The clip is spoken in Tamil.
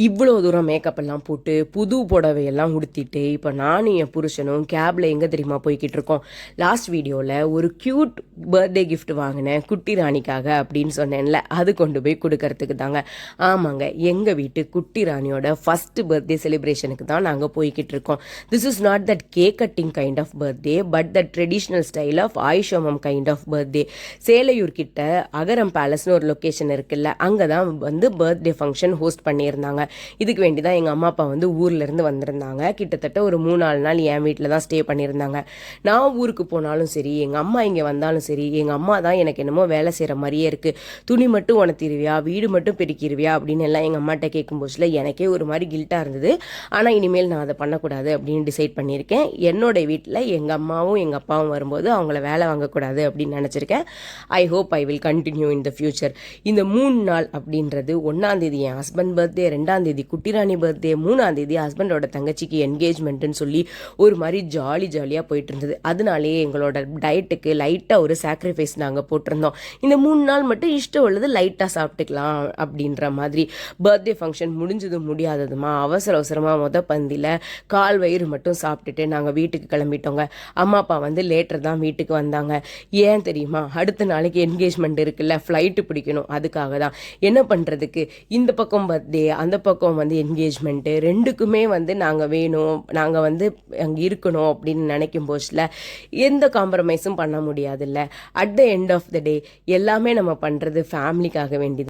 இவ்வளோ தூரம் மேக்கப் எல்லாம் போட்டு புது புடவையெல்லாம் உடுத்திட்டு இப்போ நானும் என் புருஷனும் கேபில் எங்கே தெரியுமா போய்கிட்டு இருக்கோம். லாஸ்ட் வீடியோவில் ஒரு க்யூட் பர்த்டே கிஃப்ட் வாங்கினேன் குட்டி ராணிக்காக அப்படின்னு சொன்னேன்ல, அது கொண்டு போய் கொடுக்கறதுக்கு தாங்க. ஆமாங்க, எங்கள் வீட்டு குட்டி ராணியோட ஃபஸ்ட்டு பர்த்டே செலிப்ரேஷனுக்கு தான் நாங்கள் போய்கிட்டு இருக்கோம். This is not that cake cutting kind of birthday, but the traditional style of ayushmam kind of birthday. Selaiyur கிட்ட அகரம் பேலஸ்னு ஒரு லொக்கேஷன் இருக்குல்ல, அங்கே தான் வந்து பர்த்டே ஃபங்க்ஷன் ஹோஸ்ட் பண்ணியிருந்தாங்க. இதுக்கு வேண்டி தான் எங்கள் அம்மா அப்பா வந்து ஊர்லேருந்து வந்திருந்தாங்க. கிட்டத்தட்ட ஒரு 3-4 நாள் என் வீட்டில் தான் ஸ்டே பண்ணியிருந்தாங்க. நான் ஊருக்கு போனாலும் சரி, எங்கள் அம்மா இங்கே வந்தாலும் சரி, எங்கள் அம்மா தான் எனக்கு என்னமோ வேலை செய்கிற மாதிரியே இருக்குது. துணி மட்டும் உணர்த்திடுவியா, வீடு மட்டும் பெருக்கிடுவியா அப்படின்னு எல்லாம் எங்கள் அம்மாட்ட கேட்கும் போதுல எனக்கே ஒரு மாதிரி கில்ட்டாக இருந்தது. ஆனால் இனிமேல் நான் அதை பண்ணக்கூடாது அப்படின்னு டிசைட் பண்ணியிருக்கேன். என்னோட வீட்டில் எங்கள் அம்மாவும் எங்கள் அப்பாவும் வரும்போது அவங்கள வேலை வாங்கக்கூடாது அப்படின்னு நினச்சிருக்கேன். I hope I will continue in the future. இந்த 3 நாள் அப்படின்றது 1ஆம் தேதி என் ஹஸ்பண்ட் பர்த்டே, 2ஆம் தேதி குட்டிராணி பர்த்டே, 3ஆம் தேதி ஹஸ்பண்டோட தங்கச்சிக்கு என்கேஜ்மெண்ட்டுன்னு சொல்லி ஒரு மாதிரி ஜாலியாக போயிட்டு இருந்தது. அதனாலேயே எங்களோட டயட்டுக்கு லைட்டாக ஒரு சாக்ரிஃபைஸ் நாங்கள் போட்டிருந்தோம். இந்த 3 நாள் மட்டும் இஷ்டம் உள்ளது லைட்டாக சாப்பிட்டுக்கலாம் அப்படின்ற மாதிரி. பர்த்டே ஃபங்க்ஷன் முடிஞ்சதும் முடியாததுமா அவசரமாக பந்தியில் கால் வயிறு மட்டும் சாப்பிட்டுட்டு நாங்கள் வீட்டுக்கு கிளம்பிட்டோங்க. அம்மா அப்பா வந்து லேட்டர் தான் வீட்டுக்கு வந்தாங்க. ஏன் தெரியுமா, அடுத்த நாளைக்கு என்கேஜ்மெண்ட் இருக்குல்ல, ஃப்ளைட்டு பிடிக்கணும். அதுக்காக தான். என்ன பண்ணுறதுக்கு, இந்த பக்கம் பர்த்டே அந்த பக்கம் வந்து என்கேஜ்மெண்ட்டு, ரெண்டுக்குமே வந்து நாங்கள் வேணும், நாங்கள் வந்து அங்கே இருக்கணும் அப்படின்னு நினைக்கும் போதுல எந்த காம்ப்ரமைஸும் பண்ண முடியாதுல்ல. At the end of the day எல்லாமே நம்ம பண்ணுறது ஃபேமிலிக்காக வேண்டியது.